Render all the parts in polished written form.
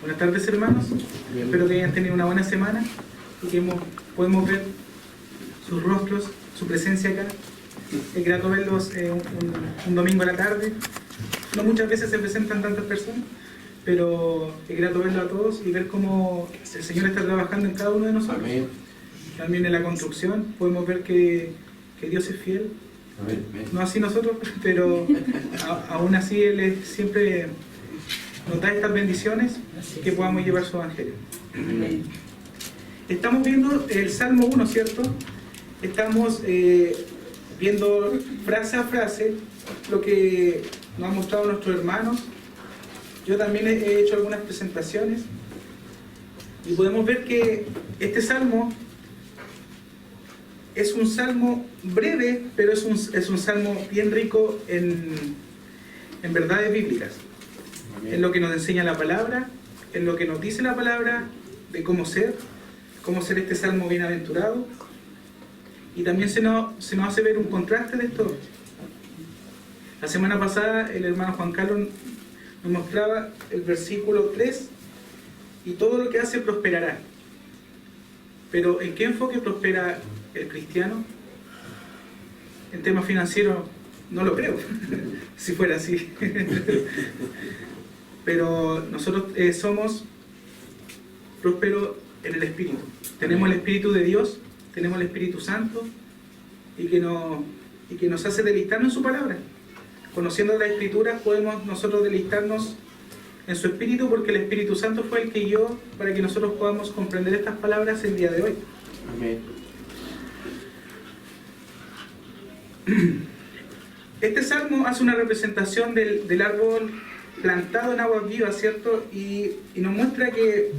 Buenas tardes, hermanos. Espero que hayan tenido una buena semana y que podemos ver sus rostros, su presencia acá. Es grato verlos un domingo a la tarde. No muchas veces se presentan tantas personas, pero es grato verlos a todos y ver cómo el Señor está trabajando en cada uno de nosotros. Amén. También en la construcción podemos ver que Dios es fiel. Amén. No así nosotros, pero aún así Él siempre nos da estas bendiciones que podamos llevar su evangelio. Amén. Estamos viendo el Salmo 1, ¿cierto? Estamos viendo frase a frase lo que nos han mostrado nuestros hermanos. Yo también he hecho algunas presentaciones y podemos ver que este salmo es un salmo breve, pero es un salmo bien rico en verdades bíblicas. En lo que nos enseña la palabra, en lo que nos dice la palabra de cómo ser este salmo bienaventurado. Y también se nos hace ver un contraste de esto. La semana pasada el hermano Juan Carlos nos mostraba el versículo 3, y todo lo que hace prosperará. Pero ¿en qué enfoque prospera el cristiano? En temas financieros no lo creo, si fuera así. Pero nosotros somos prósperos en el Espíritu. Tenemos el Espíritu de Dios, tenemos el Espíritu Santo, y que nos hace deleitarnos en su palabra. Conociendo las Escrituras podemos nosotros deleitarnos en su Espíritu, porque el Espíritu Santo fue el que guió para que nosotros podamos comprender estas palabras el día de hoy. Amén. Este salmo hace una representación del árbol plantado en aguas vivas, ¿cierto? Y nos muestra que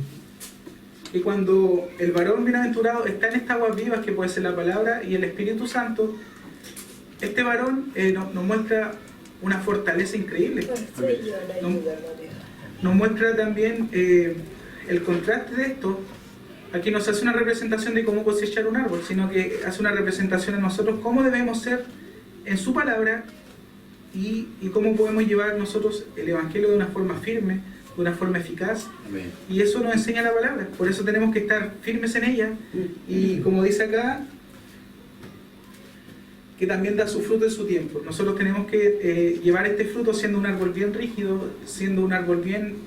cuando el varón bienaventurado está en estas aguas vivas, que puede ser la palabra y el Espíritu Santo, este varón nos muestra una fortaleza increíble. Nos muestra también el contraste de esto. Aquí nos hace una representación de cómo cosechar un árbol, sino que hace una representación de nosotros cómo debemos ser en su palabra y cómo podemos llevar nosotros el Evangelio de una forma firme, de una forma eficaz. Amén. Y eso nos enseña la palabra, por eso tenemos que estar firmes en ella. Y como dice acá, que también da su fruto en su tiempo. Nosotros tenemos que llevar este fruto siendo un árbol bien rígido, siendo un árbol bien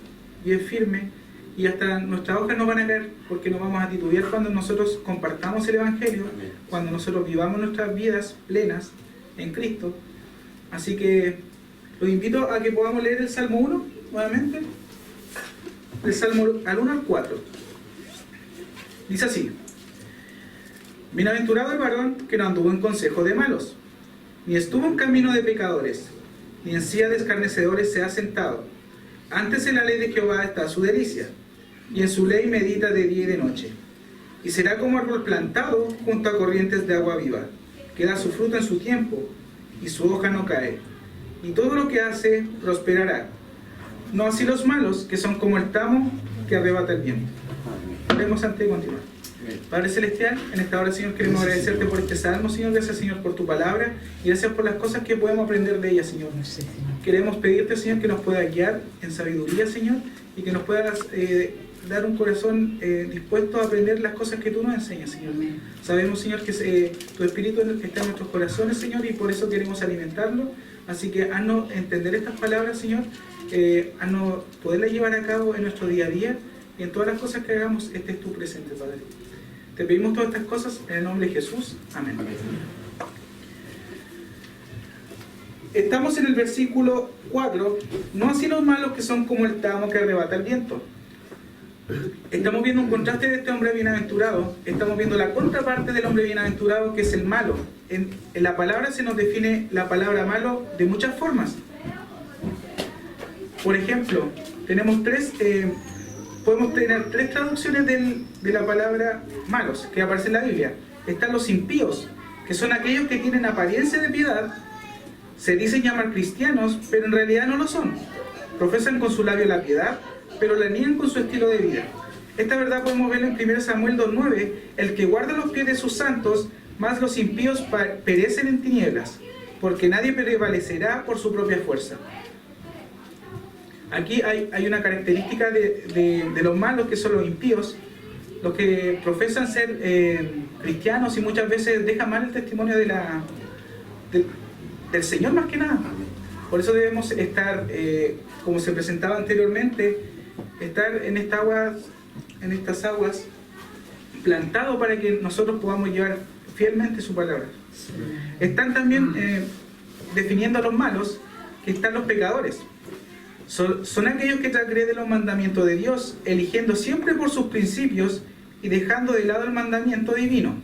firme, y hasta nuestras hojas no van a caer, porque nos vamos a titubear cuando nosotros compartamos el Evangelio. Amén. Cuando nosotros vivamos nuestras vidas plenas en Cristo. Así que los invito a que podamos leer el Salmo 1 nuevamente, del Salmo al 1 al 4. Dice así: Bienaventurado el varón que no anduvo en consejo de malos, ni estuvo en camino de pecadores, ni en silla de escarnecedores se ha sentado. Antes en la ley de Jehová está su delicia, y en su ley medita de día y de noche. Y será como árbol plantado junto a corrientes de agua viva, que da su fruto en su tiempo, y su hoja no cae. Y todo lo que hace prosperará. No así los malos, que son como el tamo que arrebata el viento. Oremos antes de continuar. Padre Celestial, en esta hora, Señor, queremos agradecerte por este salmo, Señor. Gracias, Señor, por tu palabra, y gracias por las cosas que podemos aprender de ella, Señor. Queremos pedirte, Señor, que nos puedas guiar en sabiduría, Señor, y que nos puedas dar un corazón dispuesto a aprender las cosas que tú nos enseñas, Señor. Sabemos, Señor, que tu Espíritu está en nuestros corazones, Señor, y por eso queremos alimentarlo. Así que haznos entender estas palabras, Señor, haznos poderlas llevar a cabo en nuestro día a día, y en todas las cosas que hagamos estés tú presente, Padre. Te pedimos todas estas cosas en el nombre de Jesús. Amén. Amén. Estamos en el versículo 4. No así los malos, que son como el tamo que arrebata el viento. Estamos viendo un contraste de este hombre bienaventurado. Estamos viendo la contraparte del hombre bienaventurado, que es el malo. En la palabra se nos define la palabra malo de muchas formas. Por ejemplo, podemos tener tres traducciones de la palabra malos que aparece en la Biblia. Están los impíos, que son aquellos que tienen apariencia de piedad, se dicen llamar cristianos, pero en realidad no lo son. Profesan con su labio la piedad, pero la niegan con su estilo de vida. Esta verdad podemos verla en 1 Samuel 2:9. El que guarda los pies de sus santos, más los impíos perecen en tinieblas, porque nadie prevalecerá por su propia fuerza. Aquí hay una característica de los malos, que son los impíos, los que profesan ser cristianos y muchas veces dejan mal el testimonio del Señor más que nada. Por eso debemos estar, como se presentaba anteriormente, estar en estas aguas plantados para que nosotros podamos llevar fielmente su palabra. Están también definiendo a los malos, que están los pecadores. Son aquellos que transgreden los mandamientos de Dios, eligiendo siempre por sus principios y dejando de lado el mandamiento divino.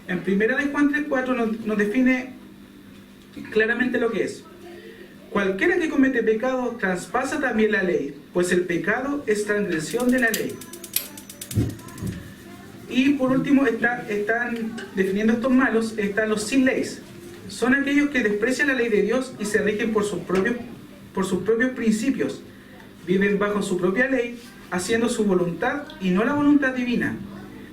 En 1 Juan 3:4 nos define claramente lo que es. Cualquiera que comete pecado traspasa también la ley, pues el pecado es transgresión de la ley. Y por último están definiendo estos malos, están los sin leyes. Son aquellos que desprecian la ley de Dios y se rigen por sus propios principios. Viven bajo su propia ley, haciendo su voluntad y no la voluntad divina.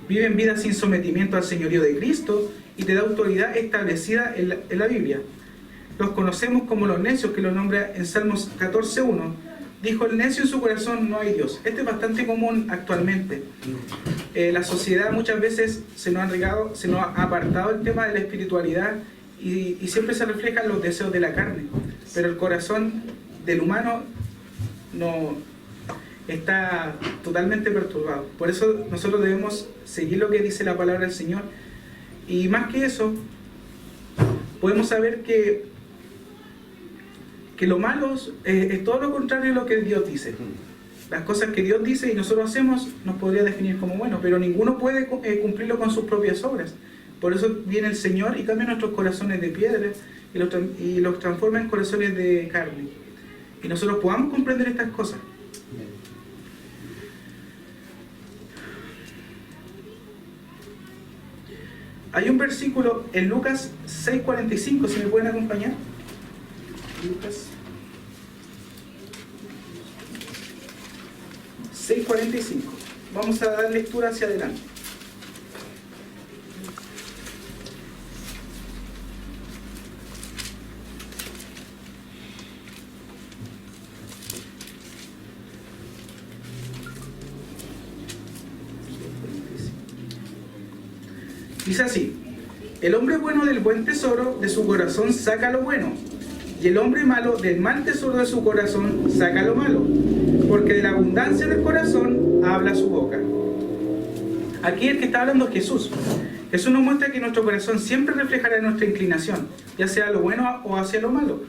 Viven vidas sin sometimiento al señorío de Cristo y de la autoridad establecida en la Biblia. Los conocemos como los necios, que lo nombra en Salmos 14:1. Dijo el necio en su corazón: no hay Dios. Este es bastante común actualmente. La sociedad muchas veces se nos ha apartado el tema de la espiritualidad y siempre se reflejan los deseos de la carne. Pero el corazón del humano no está totalmente perturbado. Por eso nosotros debemos seguir lo que dice la palabra del Señor. Y más que eso, podemos saber que lo malo es todo lo contrario de lo que Dios dice. Las cosas que Dios dice y nosotros hacemos nos podría definir como buenos, pero ninguno puede cumplirlo con sus propias obras. Por eso viene el Señor y cambia nuestros corazones de piedra y los transforma en corazones de carne. Y nosotros podamos comprender estas cosas. Hay un versículo en Lucas 6:45, si me pueden acompañar. Lucas 6:45. Vamos a dar lectura hacia adelante. Dice así: el hombre bueno del buen tesoro de su corazón saca lo bueno, y el hombre malo del mal tesoro de su corazón saca lo malo, porque de la abundancia del corazón habla su boca. Aquí el que está hablando es Jesús. Jesús nos muestra que nuestro corazón siempre reflejará nuestra inclinación, ya sea lo bueno o hacia lo malo.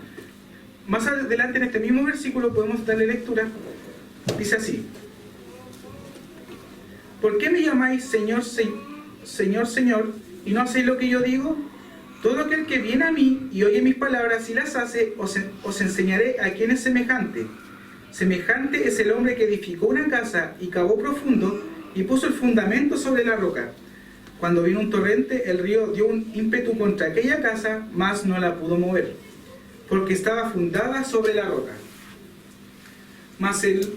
Más adelante en este mismo versículo podemos darle lectura. Dice así: ¿por qué me llamáis Señor, Señor, Señor, y no hacéis lo que yo digo? Todo aquel que viene a mí y oye mis palabras y las hace, os enseñaré a quién es semejante. Semejante es el hombre que edificó una casa y cavó profundo y puso el fundamento sobre la roca. Cuando vino un torrente, el río dio un ímpetu contra aquella casa, mas no la pudo mover, porque estaba fundada sobre la roca. Mas el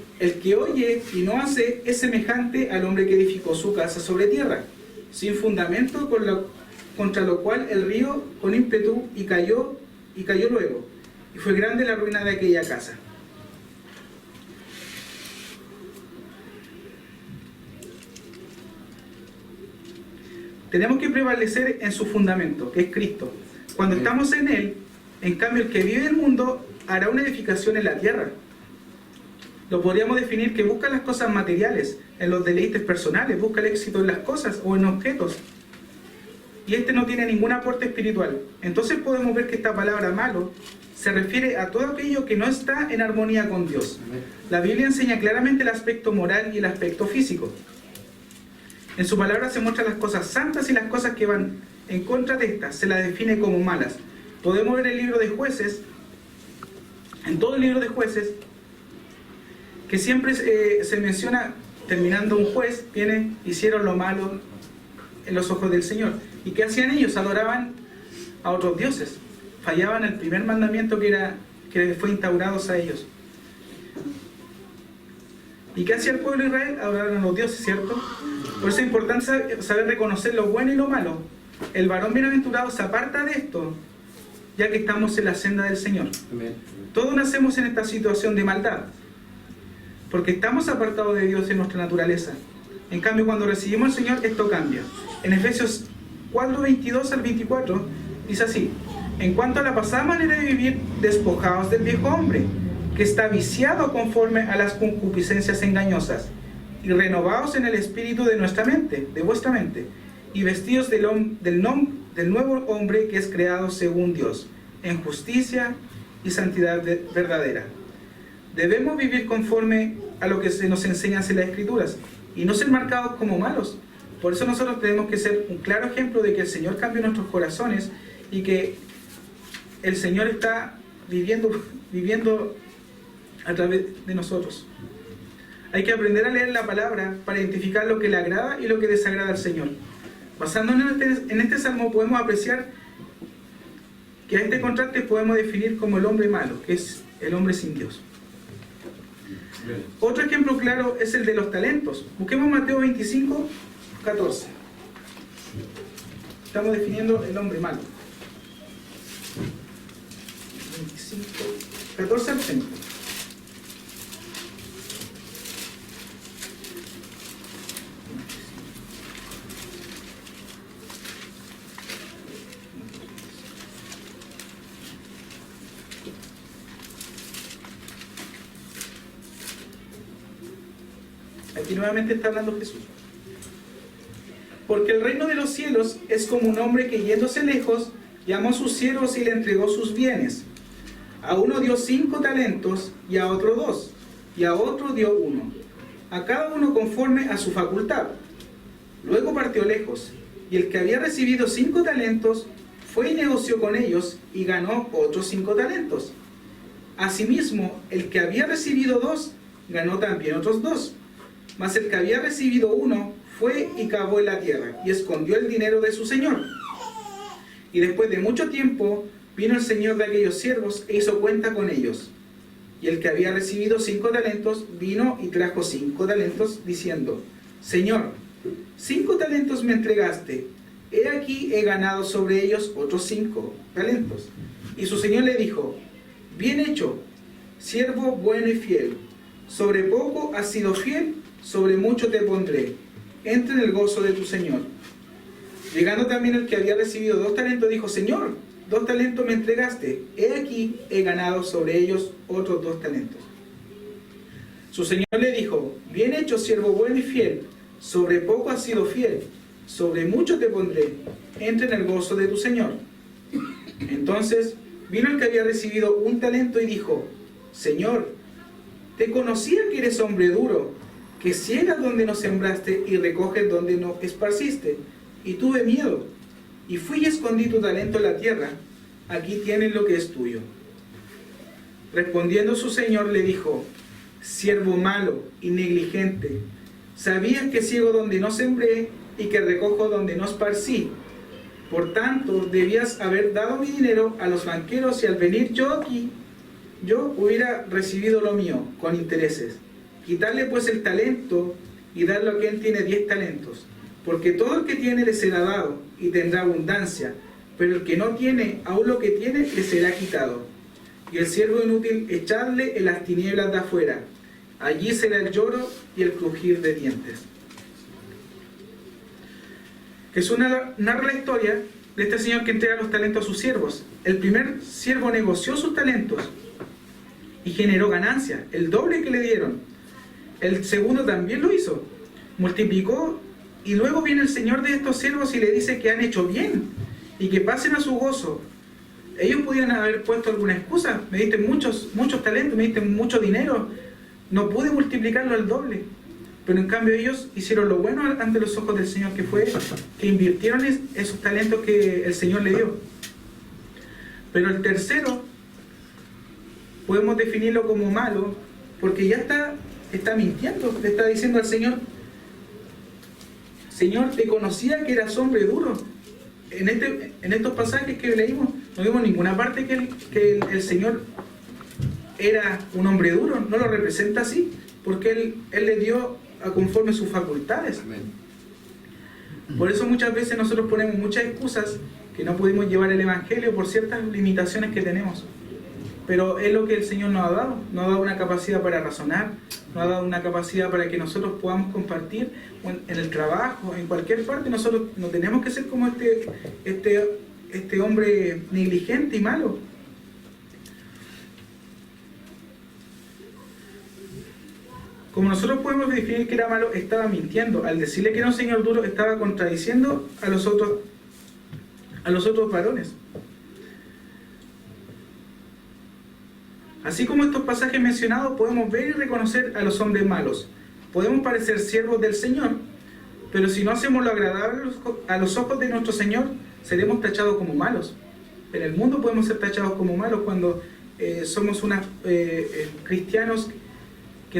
que oye y no hace es semejante al hombre que edificó su casa sobre tierra, sin fundamento, contra lo cual el río con ímpetu y cayó luego, y fue grande la ruina de aquella casa. Tenemos que prevalecer en su fundamento, que es Cristo. Cuando estamos en Él, en cambio, el que vive el mundo hará una edificación en la tierra. Lo podríamos definir que busca las cosas materiales, en los deleites personales, busca el éxito en las cosas o en objetos. Y este no tiene ningún aporte espiritual. Entonces podemos ver que esta palabra malo se refiere a todo aquello que no está en armonía con Dios. La Biblia enseña claramente el aspecto moral y el aspecto físico. En su palabra se muestran las cosas santas y las cosas que van en contra de estas, se las define como malas. Podemos ver el libro de Jueces, en todo el libro de Jueces, que siempre se menciona, terminando un juez, hicieron lo malo en los ojos del Señor. ¿Y qué hacían ellos? Adoraban a otros dioses, fallaban el primer mandamiento que fue instaurado a ellos. ¿Y qué hacía el pueblo de Israel? Adoraban a los dioses, ¿cierto? Por eso es importante saber reconocer lo bueno y lo malo. El varón bienaventurado se aparta de esto, ya que estamos en la senda del Señor. Amén. Todos nacemos en esta situación de maldad. porque estamos apartados de Dios en nuestra naturaleza. En cambio, cuando recibimos al Señor, esto cambia. En Efesios 4, 22 al 24, dice así: en cuanto a la pasada manera de vivir, despojaos del viejo hombre, que está viciado conforme a las concupiscencias engañosas, y renovaos en el espíritu de nuestra mente, de vuestra mente, y vestidos del nuevo hombre que es creado según Dios, en justicia y santidad verdadera. Debemos vivir conforme a lo que se nos enseña en las Escrituras, y no ser marcados como malos. Por eso nosotros tenemos que ser un claro ejemplo de que el Señor cambió nuestros corazones, y que el Señor está viviendo a través de nosotros. Hay que aprender a leer la palabra para identificar lo que le agrada y lo que desagrada al Señor. Basándonos en este salmo, podemos apreciar que a este contraste podemos definir como el hombre malo, que es el hombre sin Dios. Otro ejemplo claro es el de los talentos. Busquemos Mateo 25, 14. Estamos definiendo el hombre malo. 25, 14 al 30. Aquí nuevamente está hablando Jesús. Porque el reino de los cielos es como un hombre que, yéndose lejos, llamó a sus siervos y le entregó sus bienes. A uno dio 5 talentos, y a otro 2, y a otro dio 1, a cada uno conforme a su facultad. Luego partió lejos, y el que había recibido 5 talentos fue y negoció con ellos, y ganó otros 5 talentos. Asimismo, el que había recibido 2 ganó también otros 2. Mas el que había recibido 1 fue y cavó en la tierra, y escondió el dinero de su señor. Y después de mucho tiempo vino el señor de aquellos siervos e hizo cuenta con ellos. Y el que había recibido 5 talentos vino y trajo 5 talentos, diciendo: Señor, 5 talentos me entregaste, he aquí he ganado sobre ellos otros 5 talentos. Y su señor le dijo: Bien hecho, siervo bueno y fiel, sobre poco has sido fiel, sobre mucho te pondré, entra en el gozo de tu señor. Llegando también el que había recibido 2 talentos, dijo: Señor, 2 talentos me entregaste, he aquí he ganado sobre ellos otros 2 talentos. Su señor le dijo: Bien hecho, siervo bueno y fiel, sobre poco has sido fiel, sobre mucho te pondré, entra en el gozo de tu señor. Entonces vino el que había recibido 1 talento y dijo: Señor, te conocía que eres hombre duro, que ciegas donde no sembraste y recoges donde no esparciste, y tuve miedo, y fui y escondí tu talento en la tierra. Aquí tienes lo que es tuyo. Respondiendo su señor le dijo: Siervo malo y negligente, sabías que ciego donde no sembré y que recojo donde no esparcí. Por tanto, debías haber dado mi dinero a los banqueros, y al venir yo aquí, yo hubiera recibido lo mío con intereses. Quitarle pues el talento y darlo a quien tiene 10 talentos. Porque todo el que tiene le será dado y tendrá abundancia, pero el que no tiene, aún lo que tiene le será quitado. Y el siervo inútil, echadle en las tinieblas de afuera. Allí será el lloro y el crujir de dientes. Jesús narra la historia de este señor que entrega los talentos a sus siervos. El primer siervo negoció sus talentos y generó ganancia, el doble que le dieron. El segundo también lo hizo, multiplicó. Y luego viene el señor de estos siervos y le dice que han hecho bien y que pasen a su gozo. Ellos pudieran haber puesto alguna excusa: me diste muchos talentos, me diste mucho dinero, no pude multiplicarlo al doble. Pero en cambio ellos hicieron lo bueno ante los ojos del Señor, que fue que invirtieron esos talentos que el Señor le dio. Pero el tercero podemos definirlo como malo, porque ya está mintiendo, le está diciendo al Señor: Señor, te conocía que eras hombre duro. En estos pasajes que leímos, no vimos ninguna parte que el Señor era un hombre duro. No lo representa así, porque Él le dio conforme sus facultades. Amén. Por eso muchas veces nosotros ponemos muchas excusas que no pudimos llevar el Evangelio por ciertas limitaciones que tenemos. pero es lo que el Señor nos ha dado. Nos ha dado una capacidad para razonar, nos ha dado una capacidad para que nosotros podamos compartir en el trabajo, en cualquier parte. Nosotros no tenemos que ser como este hombre negligente y malo. Como nosotros podemos definir que era malo, estaba mintiendo. Al decirle que era un señor duro, estaba contradiciendo a los otros varones. Así como estos pasajes mencionados, podemos ver y reconocer a los hombres malos. Podemos parecer siervos del Señor, pero si no hacemos lo agradable a los ojos de nuestro Señor, seremos tachados como malos. En el mundo podemos ser tachados como malos cuando somos cristianos que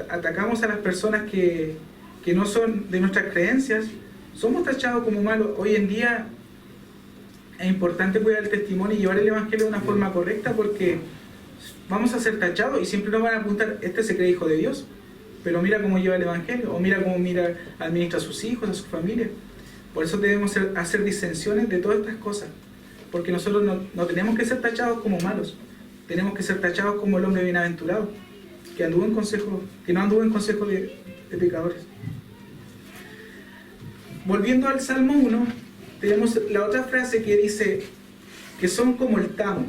atacamos a las personas que no son de nuestras creencias. Somos tachados como malos. Hoy en día es importante cuidar el testimonio y llevar el Evangelio de una forma correcta, porque vamos a ser tachados y siempre nos van a apuntar: este se cree hijo de Dios, pero mira cómo lleva el Evangelio, o mira cómo administra a sus hijos, a su familia. Por eso debemos hacer disensiones de todas estas cosas, porque nosotros no tenemos que ser tachados como malos, tenemos que ser tachados como el hombre bienaventurado, que no anduvo en consejo de pecadores. Volviendo al Salmo 1, tenemos la otra frase que dice que son como el tamo.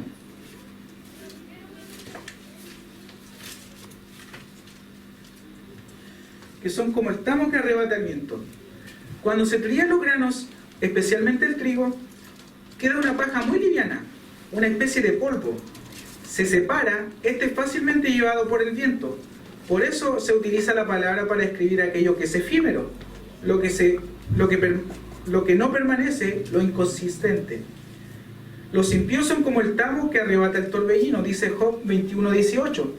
Que son como el tamo que arrebata el viento. Cuando se trían los granos, especialmente el trigo, queda una paja muy liviana, una especie de polvo. Se separa, este es fácilmente llevado por el viento. Por eso se utiliza la palabra para describir aquello que es efímero, lo que no permanece, lo inconsistente. Los impíos son como el tamo que arrebata el torbellino, dice Job 21:18.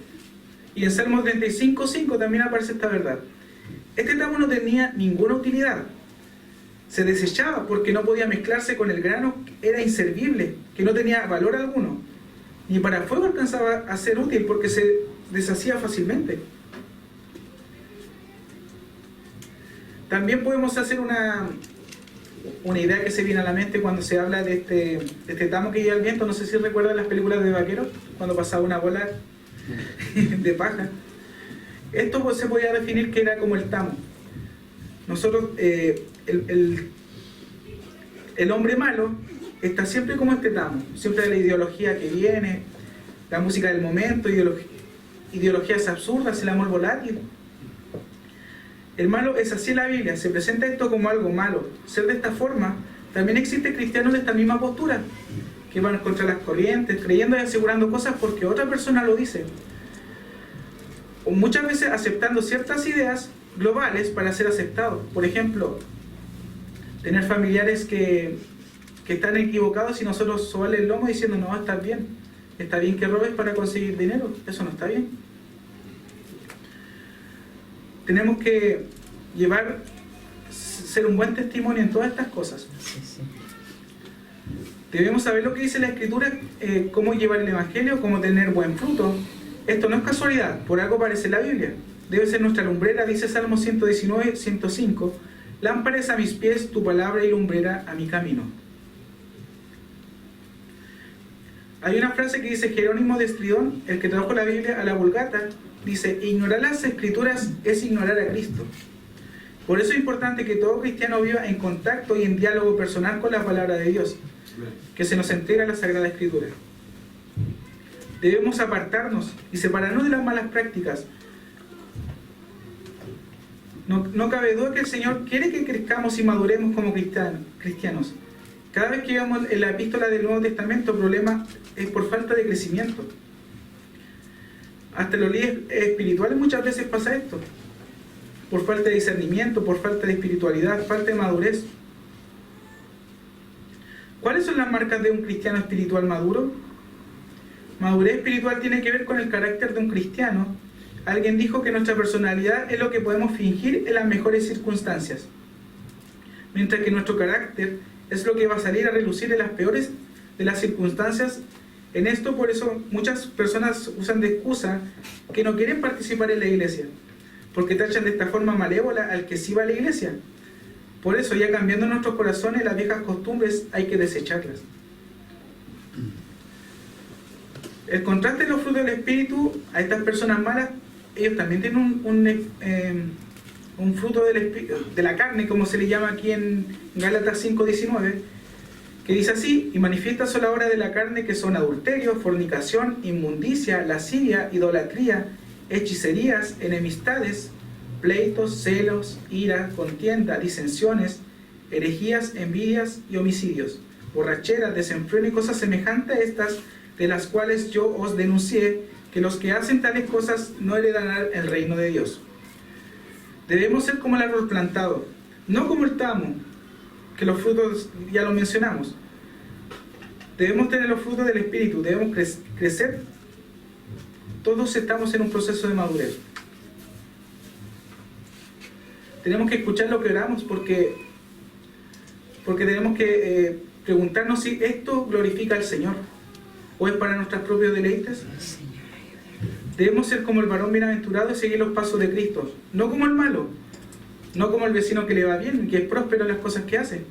Y en Salmos 35:5 también aparece esta verdad. Este tamo no tenía ninguna utilidad. Se desechaba porque no podía mezclarse con el grano, era inservible, que no tenía valor alguno. Ni para fuego alcanzaba a ser útil porque se deshacía fácilmente. También podemos hacer una idea que se viene a la mente cuando se habla de este tamo que lleva el viento. No sé si recuerdan las películas de vaqueros, cuando pasaba una bola de paja. Esto pues se podía definir que era como el tamo. Nosotros, el hombre malo está siempre como este tamo, siempre de la ideología que viene, la música del momento, ideologías absurdas, el amor volátil. El malo es así en la Biblia, se presenta esto como algo malo. Ser de esta forma, también existen cristianos de esta misma postura, que van contra las corrientes, creyendo y asegurando cosas porque otra persona lo dice. O muchas veces aceptando ciertas ideas globales para ser aceptados. Por ejemplo, tener familiares que están equivocados y nosotros sobarle el lomo diciendo: no, está bien que robes para conseguir dinero. Eso no está bien. Tenemos que ser un buen testimonio en todas estas cosas. Debemos saber lo que dice la Escritura, cómo llevar el Evangelio, cómo tener buen fruto. Esto no es casualidad, por algo aparece en la Biblia. Debe ser nuestra lumbrera, dice Salmo 119:105. Lámpara es a mis pies tu palabra y lumbrera a mi camino. Hay una frase que dice Jerónimo de Estridón, el que tradujo la Biblia a la Vulgata, dice: ignorar las Escrituras es ignorar a Cristo. Por eso es importante que todo cristiano viva en contacto y en diálogo personal con la palabra de Dios, que se nos entrega la Sagrada Escritura. Debemos apartarnos y separarnos de las malas prácticas. No cabe duda que el Señor quiere que crezcamos y maduremos como cristianos. Cada vez que vemos en la epístola del Nuevo Testamento, el problema es por falta de crecimiento. Hasta en los líderes espirituales muchas veces pasa esto. Por falta de discernimiento, por falta de espiritualidad, falta de madurez. ¿Cuáles son las marcas de un cristiano espiritual maduro? Madurez espiritual tiene que ver con el carácter de un cristiano. Alguien dijo que nuestra personalidad es lo que podemos fingir en las mejores circunstancias, mientras que nuestro carácter es lo que va a salir a relucir en las peores de las circunstancias. En esto, por eso, muchas personas usan de excusa que no quieren participar en la iglesia, porque tachan de esta forma malévola al que sí va a la iglesia. Por eso, ya cambiando nuestros corazones, las viejas costumbres hay que desecharlas. El contraste de los frutos del Espíritu, a estas personas malas, ellos también tienen un fruto de la carne, como se le llama aquí en Gálatas 5:19, que dice así: y manifiestas son la obra de la carne, que son adulterio, fornicación, inmundicia, lascivia, idolatría, hechicerías, enemistades, pleitos, celos, ira, contienda, disensiones, herejías, envidias y homicidios, borracheras, desenfreno y cosas semejantes a estas, de las cuales yo os denuncié, que los que hacen tales cosas no heredarán el reino de Dios. Debemos ser como el árbol plantado, no como el tamo, que los frutos ya lo mencionamos. Debemos tener los frutos del Espíritu, debemos crecer. Todos estamos en un proceso de madurez. Tenemos que escuchar lo que oramos, porque tenemos que preguntarnos si esto glorifica al Señor o es para nuestros propios deleites. Debemos ser como el varón bienaventurado y seguir los pasos de Cristo, no como el malo, no como el vecino que le va bien, que es próspero en las cosas que hace.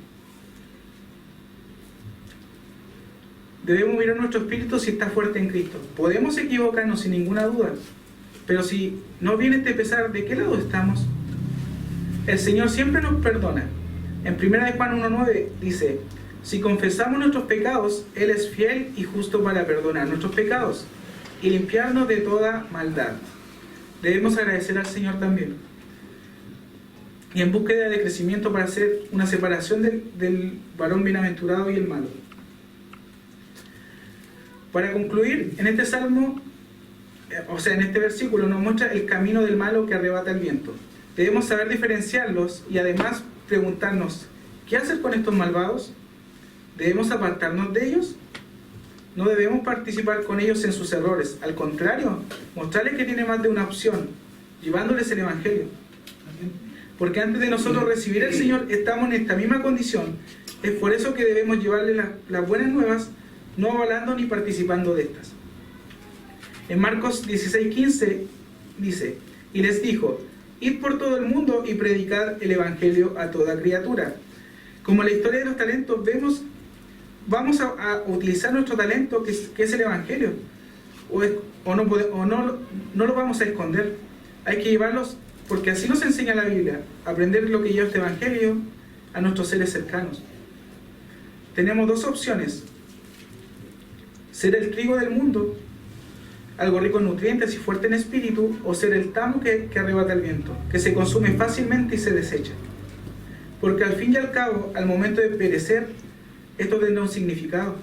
Debemos mirar nuestro espíritu si está fuerte en Cristo. Podemos equivocarnos sin ninguna duda, pero si no viene este pesar, ¿de qué lado estamos? El Señor siempre nos perdona. En 1 Juan 1:9 dice: si confesamos nuestros pecados, Él es fiel y justo para perdonar nuestros pecados y limpiarnos de toda maldad. Debemos agradecer al Señor también. Y en búsqueda de crecimiento para hacer una separación del varón bienaventurado y el malo. Para concluir, en este salmo, en este versículo nos muestra el camino del malo que arrebata el viento. Debemos saber diferenciarlos y además preguntarnos: ¿qué hacer con estos malvados? ¿Debemos apartarnos de ellos? No debemos participar con ellos en sus errores. Al contrario, mostrarles que tiene más de una opción, llevándoles el Evangelio. Porque antes de nosotros recibir al Señor, estamos en esta misma condición. Es por eso que debemos llevarles las buenas nuevas, no avalando ni participando de estas. En Marcos 16:15 dice: y les dijo: id por todo el mundo y predicad el Evangelio a toda criatura. Como en la historia de los talentos vamos a utilizar nuestro talento, que es el Evangelio, o no lo vamos a esconder. Hay que llevarlos, porque así nos enseña la Biblia, aprender lo que lleva este Evangelio a nuestros seres cercanos. Tenemos dos opciones: ser el trigo del mundo, algo rico en nutrientes y fuerte en espíritu, o ser el tamo que arrebata el viento, que se consume fácilmente y se desecha. Porque al fin y al cabo, al momento de perecer, esto tendrá un significado: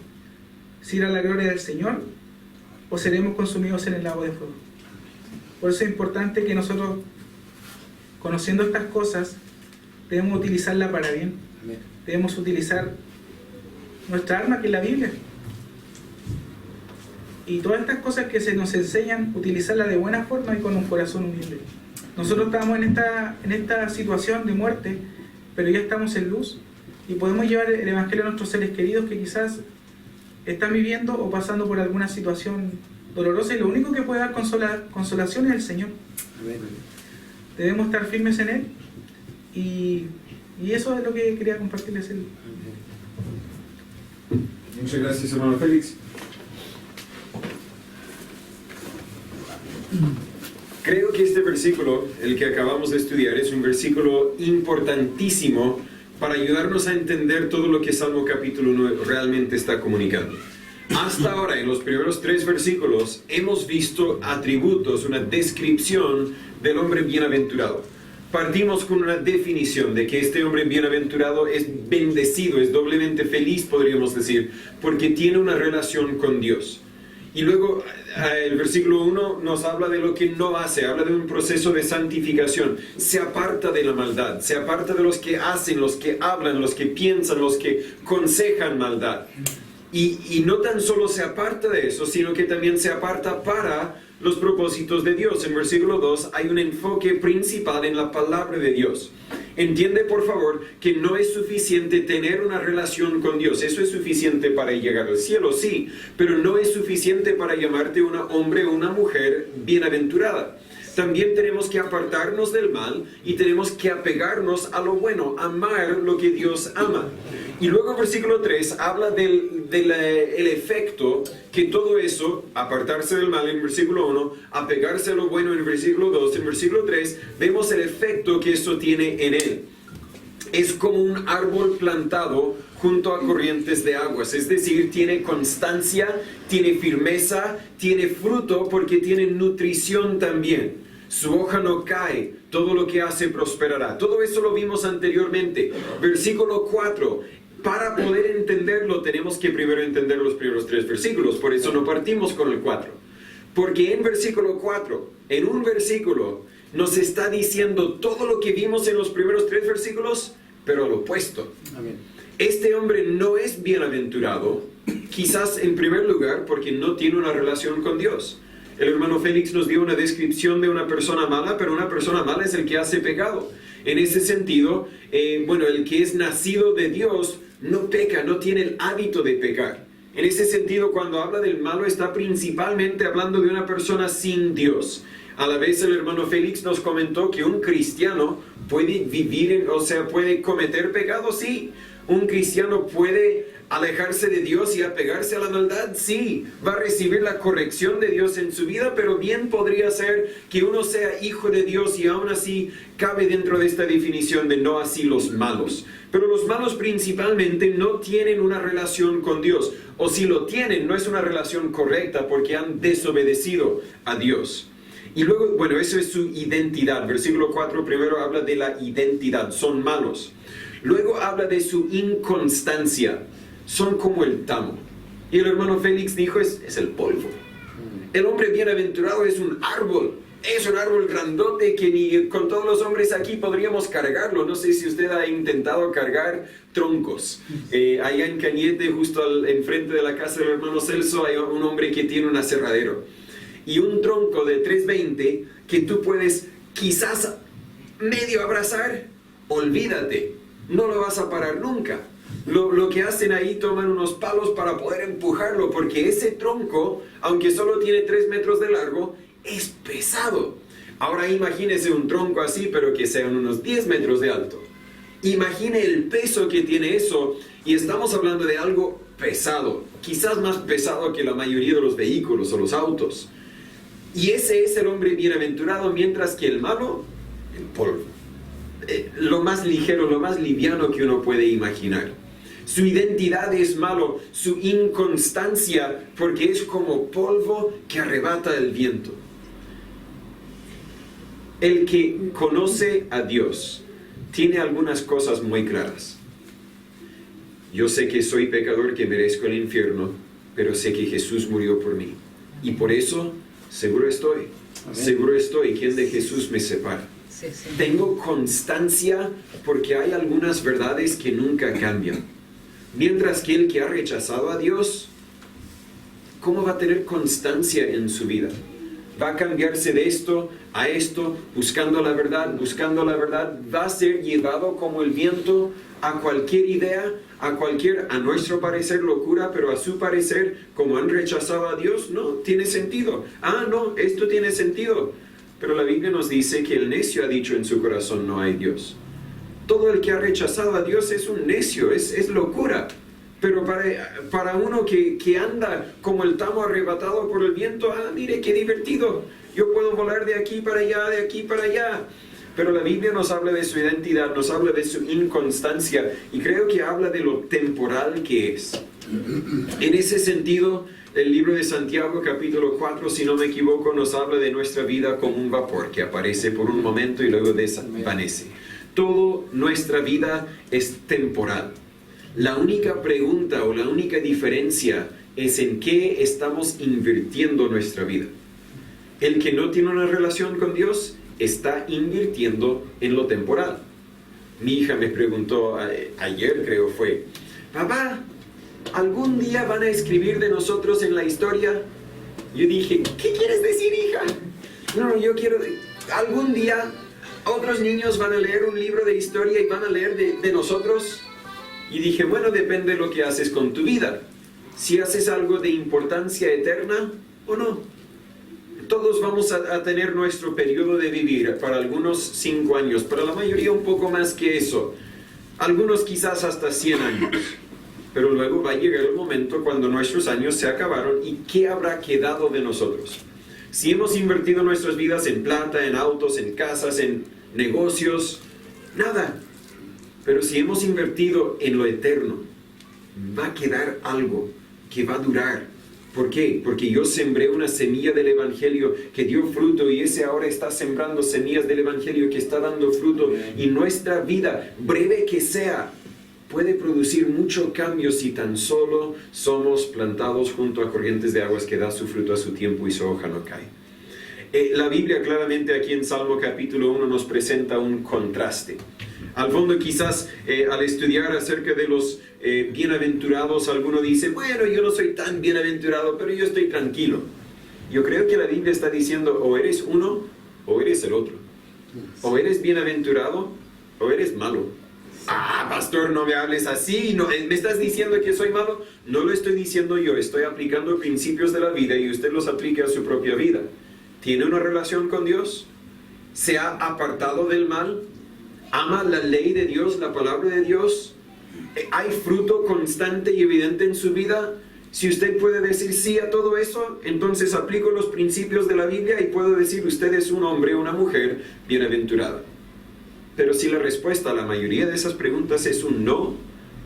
si irá la gloria del Señor o seremos consumidos en el lago de fuego. Por eso es importante que nosotros, conociendo estas cosas, debemos utilizarla para bien. Debemos utilizar nuestra arma, que es la Biblia, y todas estas cosas que se nos enseñan, utilizarlas de buena forma y con un corazón humilde. Nosotros estamos en esta situación de muerte, pero ya estamos en luz y podemos llevar el Evangelio a nuestros seres queridos que quizás están viviendo o pasando por alguna situación dolorosa, y lo único que puede dar consolación es el Señor. Amén. Debemos estar firmes en Él, y eso es lo que quería compartirles. Muchas gracias, hermano Félix. Creo que este versículo, el que acabamos de estudiar, es un versículo importantísimo para ayudarnos a entender todo lo que Salmo capítulo 9 realmente está comunicando. Hasta ahora, en los primeros 3 versículos, hemos visto atributos, una descripción del hombre bienaventurado. Partimos con una definición de que este hombre bienaventurado es bendecido, es doblemente feliz, podríamos decir, porque tiene una relación con Dios. Y luego el versículo 1 nos habla de lo que no hace, habla de un proceso de santificación. Se aparta de la maldad, se aparta de los que hacen, los que hablan, los que piensan, los que aconsejan maldad. Y no tan solo se aparta de eso, sino que también se aparta para los propósitos de Dios. En versículo 2 hay un enfoque principal en la palabra de Dios. Entiende, por favor, que no es suficiente tener una relación con Dios. Eso es suficiente para llegar al cielo, sí, pero no es suficiente para llamarte un hombre o una mujer bienaventurada. también tenemos que apartarnos del mal y tenemos que apegarnos a lo bueno, amar lo que Dios ama. Y luego el versículo 3 habla del efecto que todo eso, apartarse del mal en el versículo 1, apegarse a lo bueno en el versículo 2, en el versículo 3, vemos el efecto que eso tiene en él. Es como un árbol plantado junto a corrientes de aguas, es decir, tiene constancia, tiene firmeza, tiene fruto porque tiene nutrición también. Su hoja no cae, todo lo que hace prosperará. Todo eso lo vimos anteriormente. Versículo 4. Para poder entenderlo tenemos que primero entender los primeros 3 versículos, por eso no partimos con el 4. Porque en versículo 4, en un versículo, nos está diciendo todo lo que vimos en los primeros 3 versículos, pero al opuesto. Amén. Este hombre no es bienaventurado, quizás en primer lugar porque no tiene una relación con Dios. El hermano Félix nos dio una descripción de una persona mala, pero una persona mala es el que hace pecado. En ese sentido, el que es nacido de Dios no peca, no tiene el hábito de pecar. En ese sentido, cuando habla del malo, está principalmente hablando de una persona sin Dios. A la vez el hermano Félix nos comentó que un cristiano puede puede cometer pecado, sí. Un cristiano puede alejarse de Dios y apegarse a la maldad, sí. Va a recibir la corrección de Dios en su vida, pero bien podría ser que uno sea hijo de Dios y aún así cabe dentro de esta definición de no así los malos. Pero los malos principalmente no tienen una relación con Dios, o si lo tienen, no es una relación correcta porque han desobedecido a Dios. Y luego, eso es su identidad. Versículo 4 primero habla de la identidad, son malos. Luego habla de su inconstancia, son como el tamo. Y el hermano Félix dijo, es el polvo. El hombre bienaventurado es un árbol grandote que ni con todos los hombres aquí podríamos cargarlo. No sé si usted ha intentado cargar troncos. Allá en Cañete, justo enfrente de la casa del hermano Celso, hay un hombre que tiene un aserradero. Y un tronco de 320 que tú puedes quizás medio abrazar, olvídate, no lo vas a parar nunca. Lo que hacen ahí, toman unos palos para poder empujarlo, porque ese tronco, aunque solo tiene 3 metros de largo, es pesado. Ahora imagínese un tronco así, pero que sean unos 10 metros de alto. Imagine el peso que tiene eso, y estamos hablando de algo pesado, quizás más pesado que la mayoría de los vehículos o los autos. Y ese es el hombre bienaventurado, mientras que el malo, el polvo. Lo más ligero, lo más liviano que uno puede imaginar. Su identidad es malo, su inconstancia, porque es como polvo que arrebata el viento. El que conoce a Dios tiene algunas cosas muy claras. Yo sé que soy pecador, que merezco el infierno, pero sé que Jesús murió por mí. Y por eso, seguro estoy. Amén. Seguro estoy. ¿Quién de Jesús me separa? Sí, sí. Tengo constancia porque hay algunas verdades que nunca cambian. Mientras que el que ha rechazado a Dios, ¿cómo va a tener constancia en su vida? Va a cambiarse de esto a esto, buscando la verdad, va a ser llevado como el viento a cualquier idea, a nuestro parecer locura, pero a su parecer, como han rechazado a Dios, no, tiene sentido. No, esto tiene sentido. Pero la Biblia nos dice que el necio ha dicho en su corazón, no hay Dios. Todo el que ha rechazado a Dios es un necio, es locura. Pero para uno que anda como el tamo arrebatado por el viento, mire qué divertido, yo puedo volar de aquí para allá, de aquí para allá. Pero la Biblia nos habla de su identidad, nos habla de su inconstancia, y creo que habla de lo temporal que es. En ese sentido, el libro de Santiago, capítulo 4, si no me equivoco, nos habla de nuestra vida como un vapor que aparece por un momento y luego desvanece. Toda nuestra vida es temporal. La única pregunta o la única diferencia es en qué estamos invirtiendo nuestra vida. El que no tiene una relación con Dios está invirtiendo en lo temporal. Mi hija me preguntó ayer, creo fue, papá, ¿algún día van a escribir de nosotros en la historia? Yo dije, ¿qué quieres decir, hija? No, yo quiero, algún día otros niños van a leer un libro de historia y van a leer de nosotros. Y dije, bueno, depende de lo que haces con tu vida. Si haces algo de importancia eterna o no. todos vamos a tener nuestro periodo de vivir, para algunos 5 años, para la mayoría un poco más que eso, algunos quizás hasta 100 años. Pero luego va a llegar el momento cuando nuestros años se acabaron y ¿qué habrá quedado de nosotros? Si hemos invertido nuestras vidas en plata, en autos, en casas, en negocios, nada. Pero si hemos invertido en lo eterno, va a quedar algo que va a durar. ¿Por qué? Porque yo sembré una semilla del Evangelio que dio fruto y ese ahora está sembrando semillas del Evangelio que está dando fruto. Y nuestra vida, breve que sea, puede producir mucho cambio si tan solo somos plantados junto a corrientes de aguas que da su fruto a su tiempo y su hoja no cae. La Biblia claramente aquí en Salmo capítulo 1 nos presenta un contraste. Al fondo quizás al estudiar acerca de los bienaventurados, alguno dice, bueno, yo no soy tan bienaventurado, pero yo estoy tranquilo. Yo creo que la Biblia está diciendo, o eres uno, o eres el otro. O eres bienaventurado, o eres malo. Ah, pastor, no me hables así, no, ¿me estás diciendo que soy malo? No lo estoy diciendo yo, estoy aplicando principios de la vida y usted los aplica a su propia vida. ¿Tiene una relación con Dios? ¿Se ha apartado del mal? ¿Ama la ley de Dios, la palabra de Dios? ¿Hay fruto constante y evidente en su vida? Si usted puede decir sí a todo eso, entonces aplico los principios de la Biblia y puedo decir usted es un hombre o una mujer bienaventurada. Pero si la respuesta a la mayoría de esas preguntas es un no,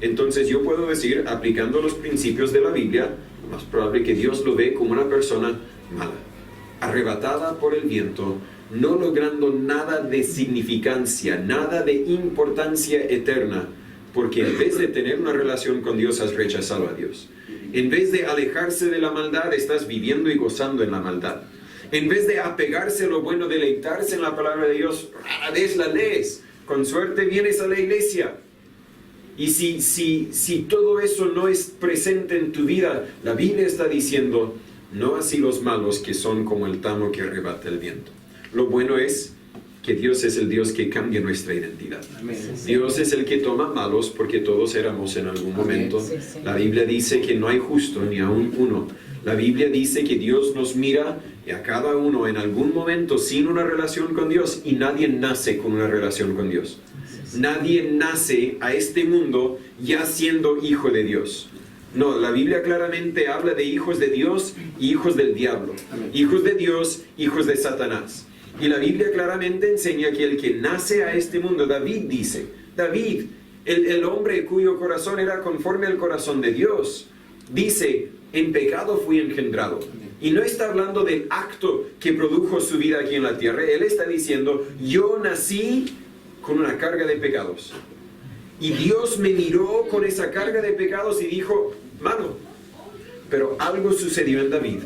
entonces yo puedo decir, aplicando los principios de la Biblia, más probable que Dios lo ve como una persona mala, arrebatada por el viento, no logrando nada de significancia, nada de importancia eterna, porque en vez de tener una relación con Dios, has rechazado a Dios. En vez de alejarse de la maldad, estás viviendo y gozando en la maldad. En vez de apegarse a lo bueno, deleitarse en la palabra de Dios, rara vez la lees. Con suerte vienes a la iglesia. Y si todo eso no es presente en tu vida, la Biblia está diciendo, no así los malos que son como el tamo que arrebata el viento. Lo bueno es que Dios es el Dios que cambia nuestra identidad. Amén. Dios es el que toma malos porque todos éramos en algún momento. Sí, sí. La Biblia dice que no hay justo ni aún uno. La Biblia dice que Dios nos mira a cada uno en algún momento sin una relación con Dios y nadie nace con una relación con Dios. Nadie nace a este mundo ya siendo hijo de Dios. No, la Biblia claramente habla de hijos de Dios y hijos del diablo. Amén. Hijos de Dios, hijos de Satanás. Y la Biblia claramente enseña que el que nace a este mundo, David dice, David, el hombre cuyo corazón era conforme al corazón de Dios, dice, en pecado fui engendrado. Y no está hablando del acto que produjo su vida aquí en la tierra. Él está diciendo, yo nací con una carga de pecados. Y Dios me miró con esa carga de pecados y dijo, mano, pero algo sucedió en David,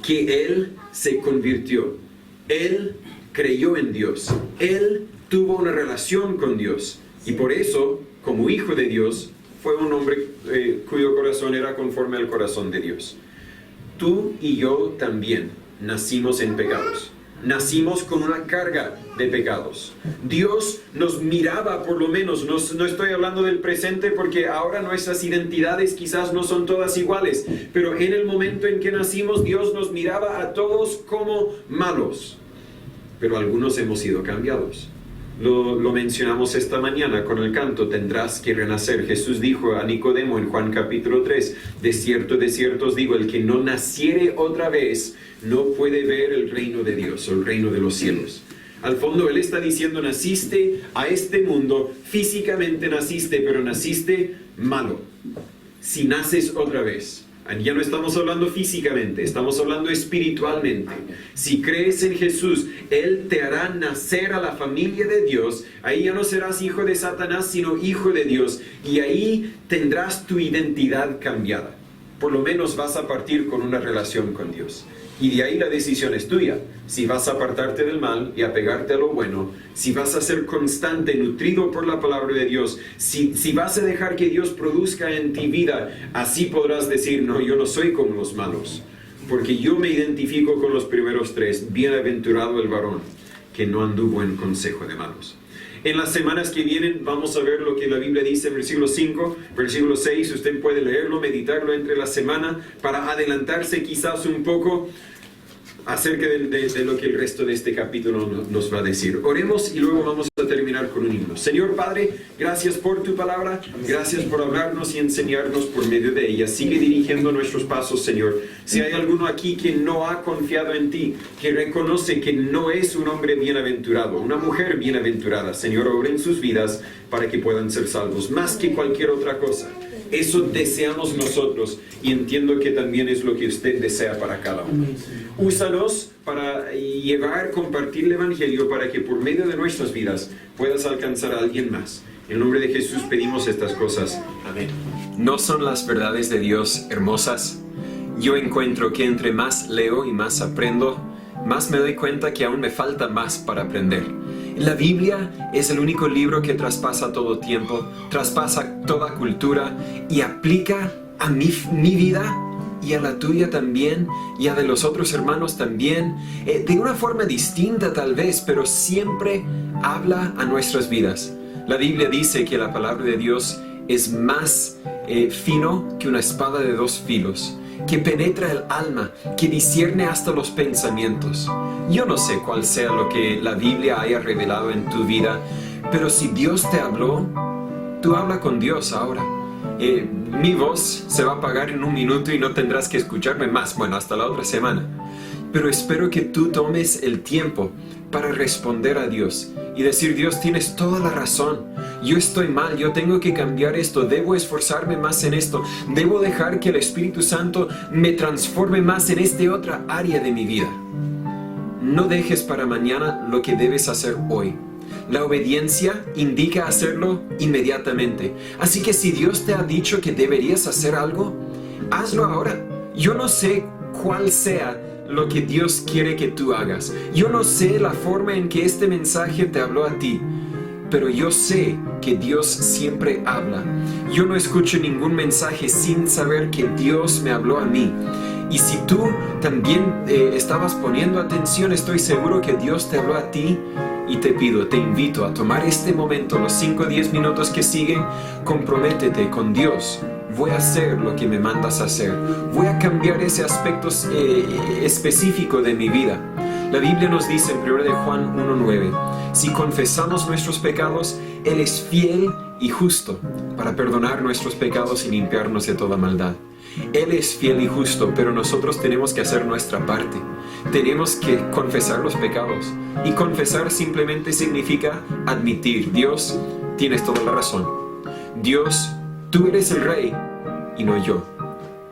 que él se convirtió. Él creyó en Dios. Él tuvo una relación con Dios. Y por eso, como hijo de Dios, fue un hombre cuyo corazón era conforme al corazón de Dios. Tú y yo también nacimos en pecados. Nacimos con una carga de pecados. Dios nos miraba, por lo menos, no estoy hablando del presente porque ahora nuestras identidades quizás no son todas iguales, pero en el momento en que nacimos Dios nos miraba a todos como malos, pero algunos hemos sido cambiados. Lo mencionamos esta mañana con el canto, tendrás que renacer. Jesús dijo a Nicodemo en Juan capítulo 3, de cierto os digo, el que no naciere otra vez no puede ver el reino de Dios, o el reino de los cielos. Al fondo Él está diciendo, naciste a este mundo, físicamente naciste, pero naciste malo. Si naces otra vez, ya no estamos hablando físicamente, estamos hablando espiritualmente. Si crees en Jesús, Él te hará nacer a la familia de Dios. Ahí ya no serás hijo de Satanás, sino hijo de Dios. Y ahí tendrás tu identidad cambiada. Por lo menos vas a partir con una relación con Dios. Y de ahí la decisión es tuya. Si vas a apartarte del mal y apegarte a lo bueno, si vas a ser constante, nutrido por la palabra de Dios, si vas a dejar que Dios produzca en ti vida, así podrás decir, no, yo no soy como los malos, porque yo me identifico con los primeros 3, bienaventurado el varón que no anduvo en consejo de malos. En las semanas que vienen vamos a ver lo que la Biblia dice en versículo 5, versículo 6. Usted puede leerlo, meditarlo entre la semana para adelantarse quizás un poco. acerca de lo que el resto de este capítulo nos va a decir. Oremos y luego vamos a terminar con un himno. Señor Padre, gracias por tu palabra, gracias por hablarnos y enseñarnos por medio de ella. Sigue dirigiendo nuestros pasos, Señor. Si hay alguno aquí que no ha confiado en ti, que reconoce que no es un hombre bienaventurado, una mujer bienaventurada, Señor, obra en sus vidas para que puedan ser salvos, más que cualquier otra cosa. Eso deseamos nosotros y entiendo que también es lo que usted desea para cada uno. Úsanos para compartir el Evangelio para que por medio de nuestras vidas puedas alcanzar a alguien más. En nombre de Jesús pedimos estas cosas. Amén. ¿No son las verdades de Dios hermosas? Yo encuentro que entre más leo y más aprendo, más me doy cuenta que aún me falta más para aprender. La Biblia es el único libro que traspasa todo tiempo, traspasa toda cultura y aplica a mi vida y a la tuya también y a de los otros hermanos también, de una forma distinta tal vez, pero siempre habla a nuestras vidas. La Biblia dice que la palabra de Dios es más fino que una espada de dos filos, que penetra el alma, que discierne hasta los pensamientos. Yo no sé cuál sea lo que la Biblia haya revelado en tu vida, pero si Dios te habló, tú habla con Dios ahora. Mi voz se va a apagar en un minuto y no tendrás que escucharme más, bueno, hasta la otra semana. Pero espero que tú tomes el tiempo para responder a Dios y decir: Dios, tienes toda la razón, yo estoy mal, yo tengo que cambiar esto, debo esforzarme más en esto, debo dejar que el Espíritu Santo me transforme más en esta otra área de mi vida. No dejes para mañana lo que debes hacer hoy. La obediencia indica hacerlo inmediatamente. Así que si Dios te ha dicho que deberías hacer algo, hazlo ahora. Yo no sé cuál sea lo que Dios quiere que tú hagas. Yo no sé la forma en que este mensaje te habló a ti, pero yo sé que Dios siempre habla. Yo no escucho ningún mensaje sin saber que Dios me habló a mí. Y si tú también estabas poniendo atención, estoy seguro que Dios te habló a ti. Y te invito a tomar este momento, los 5 o 10 minutos que siguen, comprométete con Dios. Voy a hacer lo que me mandas a hacer. Voy a cambiar ese aspecto específico de mi vida. La Biblia nos dice en 1 de Juan 1:9, si confesamos nuestros pecados, Él es fiel y justo para perdonar nuestros pecados y limpiarnos de toda maldad. Él es fiel y justo, pero nosotros tenemos que hacer nuestra parte. Tenemos que confesar los pecados. Y confesar simplemente significa admitir: Dios, tienes toda la razón. Dios, tú eres el rey y no yo.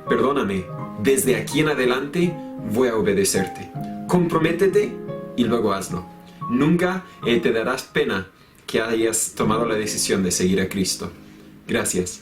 Perdóname, desde aquí en adelante voy a obedecerte. Comprométete y luego hazlo. Nunca te darás pena que hayas tomado la decisión de seguir a Cristo. Gracias.